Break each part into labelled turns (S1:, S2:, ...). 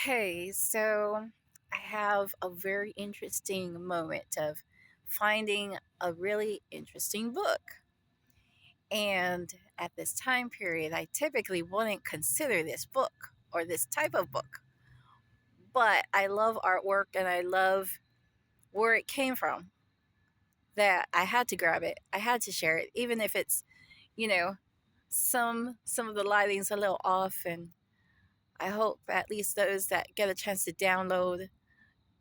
S1: Okay, so I have a very interesting moment of finding a really interesting book. And at this time period, I typically wouldn't consider this book or this type of book. But I love artwork and I love where it came from. That I had to grab it. I had to share it, even if it's, you know, some of the lighting's a little off, and I hope at least those that get a chance to download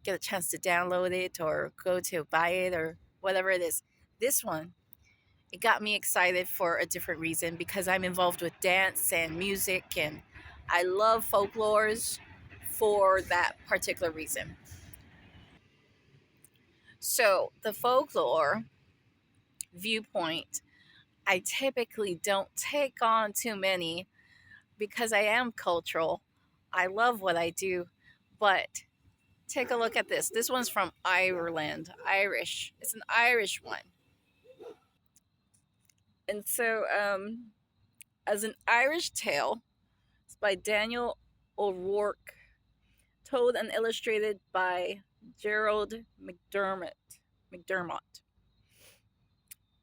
S1: it or go to buy it or whatever it is. This one, it got me excited for a different reason because I'm involved with dance and music and I love folklores for that particular reason. So, the folklore viewpoint, I typically don't take on too many because I am cultural. I love what I do, but take a look at this. This one's from Ireland, Irish. It's an Irish one. And so, as an Irish tale, it's by Daniel O'Rourke, told and illustrated by Gerald McDermott.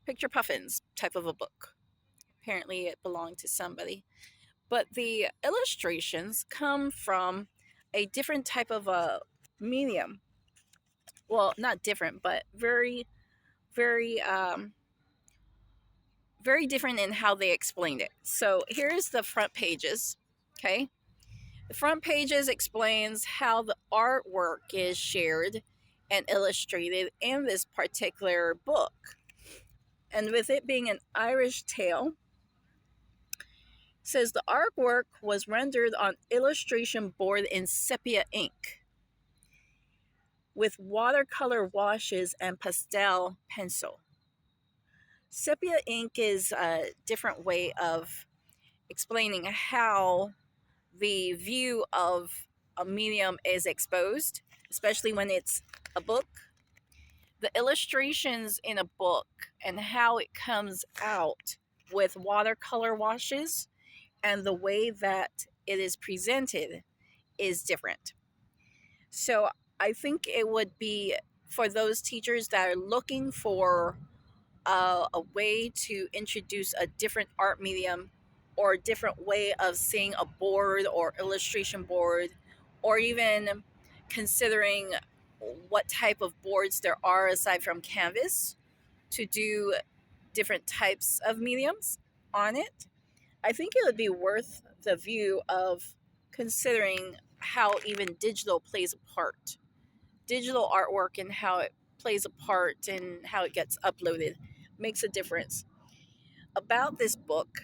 S1: Picture Puffins type of a book. Apparently, it belonged to somebody. But the illustrations come from a different type of a medium. Well, not different, but very, very different in how they explained it. So here's the front pages. Okay, the front pages explains how the artwork is shared and illustrated in this particular book. And with it being an Irish tale, says the artwork was rendered on illustration board in sepia ink with watercolor washes and pastel pencil. Sepia ink is a different way of explaining how the view of a medium is exposed, especially when it's a book. The illustrations in a book and how it comes out with watercolor washes and the way that it is presented is different. So I think it would be for those teachers that are looking for a way to introduce a different art medium or a different way of seeing a board or illustration board, or even considering what type of boards there are aside from canvas to do different types of mediums on it. I think it would be worth the view of considering how even digital plays a part, digital artwork and how it plays a part and how it gets uploaded makes a difference. About this book,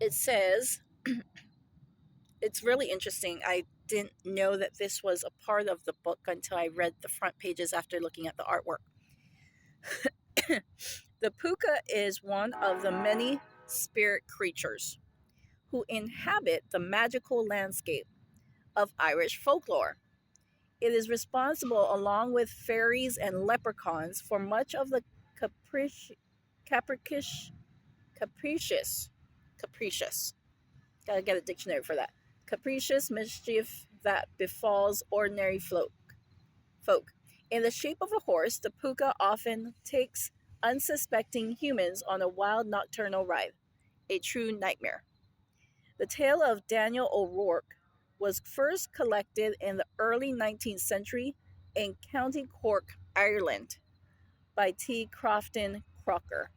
S1: it says it's really interesting. I didn't know that this was a part of the book until I read the front pages after looking at the artwork. The puka is one of the many spirit creatures who inhabit the magical landscape of Irish folklore. It is responsible, along with fairies and leprechauns, for much of the capricious, capricious, capricious, gotta get a dictionary for that, capricious mischief that befalls ordinary folk. In the shape of a horse, the puka often takes unsuspecting humans on a wild nocturnal ride, a true nightmare. The tale of Daniel O'Rourke was first collected in the early 19th century in County Cork, Ireland, by T. Crofton Crocker.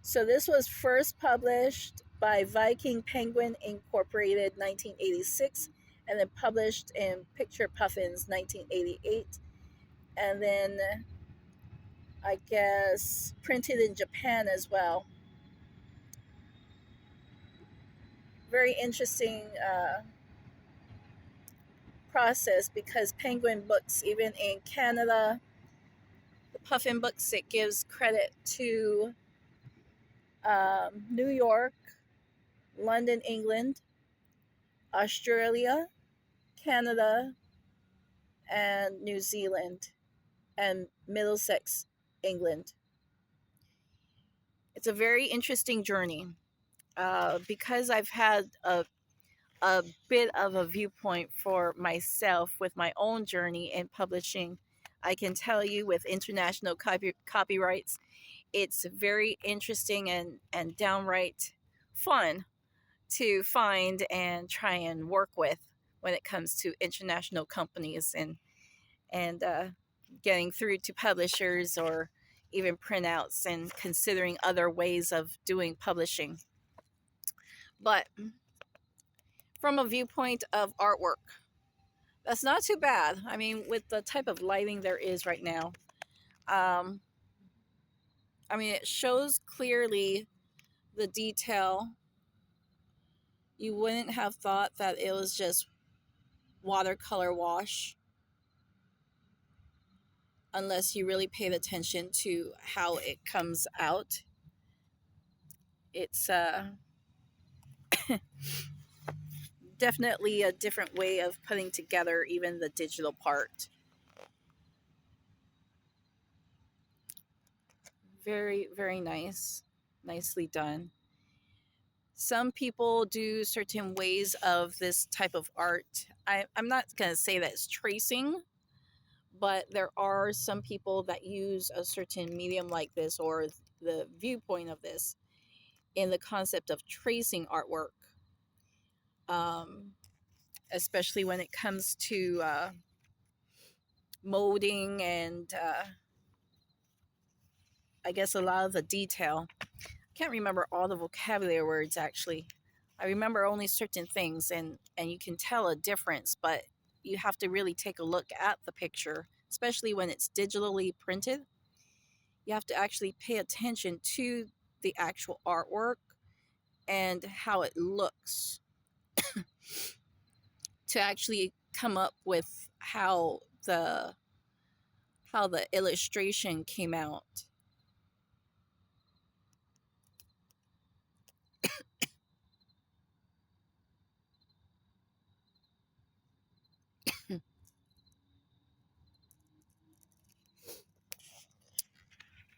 S1: So this was first published by Viking Penguin Incorporated 1986 and then published in Picture Puffins 1988 and then I guess printed in Japan as well. Very interesting process because Penguin Books, even in Canada, the Puffin Books, it gives credit to New York, London, England, Australia, Canada, and New Zealand, and Middlesex, England. It's a very interesting journey because I've had a bit of a viewpoint for myself with my own journey in publishing. I can tell you with international copyrights, it's very interesting and downright fun to find and try and work with when it comes to international companies and getting through to publishers or even printouts and considering other ways of doing publishing. But from a viewpoint of artwork, that's not too bad. I mean, with the type of lighting there is right now, um, I mean, it shows clearly the detail. You wouldn't have thought that it was just watercolor wash unless you really paid attention to how it comes out. It's definitely a different way of putting together even the digital part. Very, very nice. Nicely done. Some people do certain ways of this type of art. I'm not going to say that it's tracing, but there are some people that use a certain medium like this or the viewpoint of this in the concept of tracing artwork, um, especially when it comes to molding and I guess a lot of the detail. I can't remember all the vocabulary words actually. I remember only certain things, and you can tell a difference, but you have to really take a look at the picture, especially when it's digitally printed. You have to actually pay attention to the actual artwork and how it looks to actually come up with how the illustration came out.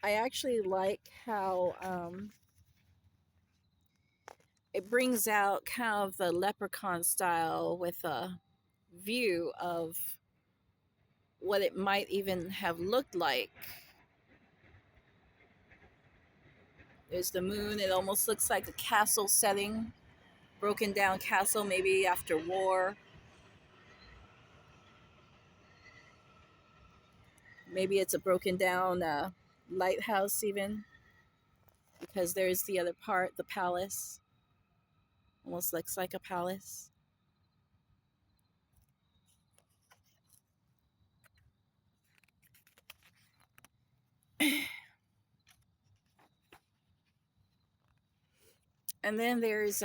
S1: I actually like how it brings out kind of the leprechaun style with a view of what it might even have looked like. There's the moon. It almost looks like a castle setting, broken down castle, maybe after war. Maybe it's a broken down lighthouse, even, because there's the other part, the palace. Almost looks like a palace. And then there's,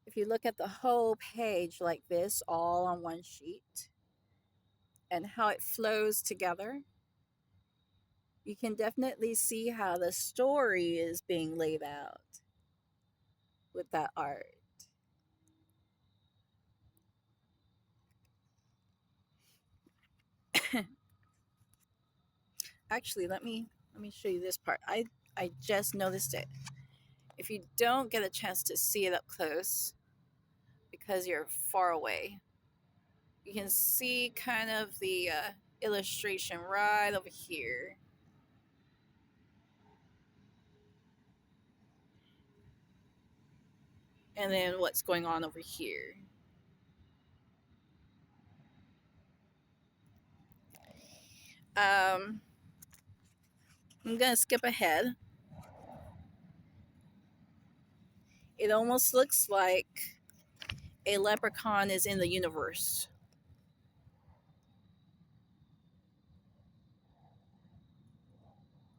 S1: if you look at the whole page like this, all on one sheet, and how it flows together, you can definitely see how the story is being laid out with that art. Actually, let me show you this part. I just noticed it. If you don't get a chance to see it up close because you're far away, you can see kind of the illustration right over here. And then what's going on over here. Um, I'm gonna skip ahead. It almost looks like a leprechaun is in the universe.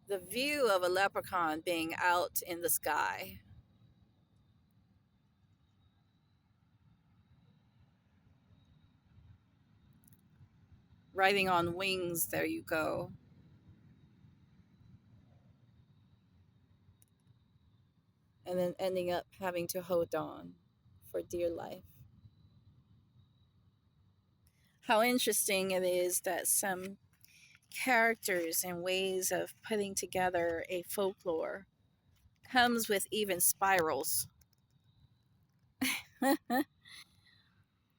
S1: The view of a leprechaun being out in the sky, riding on wings, there you go. And then ending up having to hold on for dear life. How interesting it is that some characters and ways of putting together a folklore comes with even spirals. I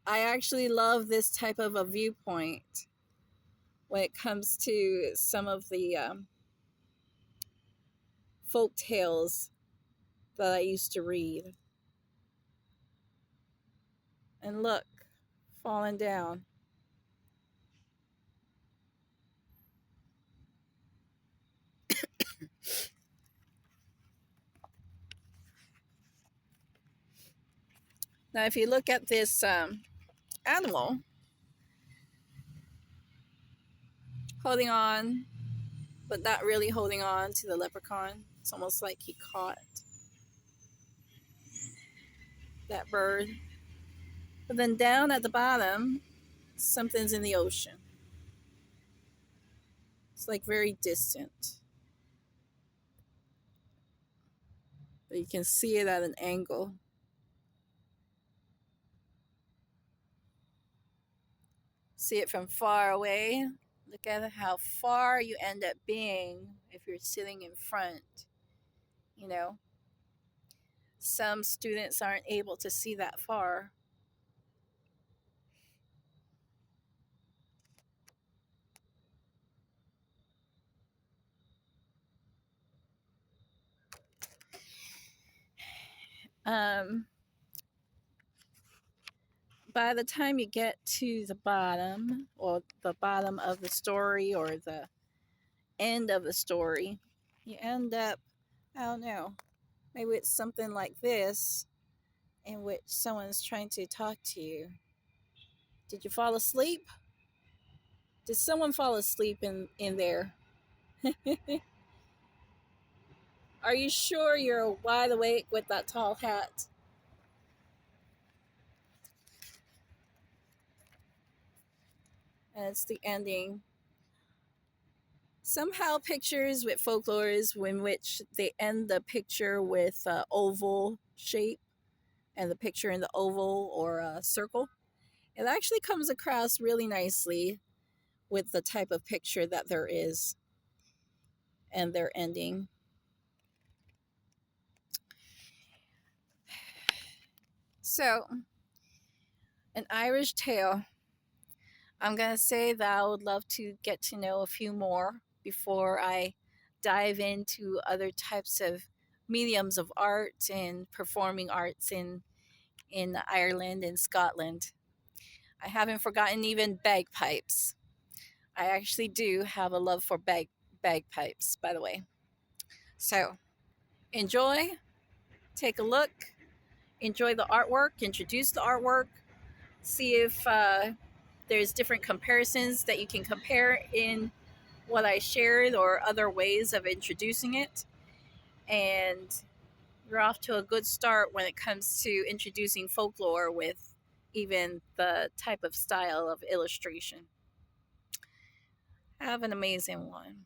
S1: actually love this type of a viewpoint when it comes to some of the folk tales that I used to read. And look, falling down. Now, if you look at this animal holding on, but not really holding on to the leprechaun, it's almost like he caught that bird. But then down at the bottom, something's in the ocean. It's like very distant, but you can see it at an angle. See it from far away. Look at how far you end up being if you're sitting in front. You know, some students aren't able to see that far. Um, by the time you get to the bottom, or the bottom of the story, or the end of the story, you end up, I don't know, maybe it's something like this in which someone's trying to talk to you. Did you fall asleep? Did someone fall asleep in there? Are you sure you're wide awake with that tall hat? And it's the ending. Somehow, pictures with folklores in which they end the picture with oval shape and the picture in the oval or a circle. It actually comes across really nicely with the type of picture that there is and their ending. So, an Irish tale. I'm going to say that I would love to get to know a few more before I dive into other types of mediums of art and performing arts in Ireland and Scotland. I haven't forgotten even bagpipes. I actually do have a love for bagpipes, by the way. So enjoy, take a look, enjoy the artwork, introduce the artwork, see if there's different comparisons that you can compare in what I shared or other ways of introducing it. And you're off to a good start when it comes to introducing folklore with even the type of style of illustration. Have an amazing one.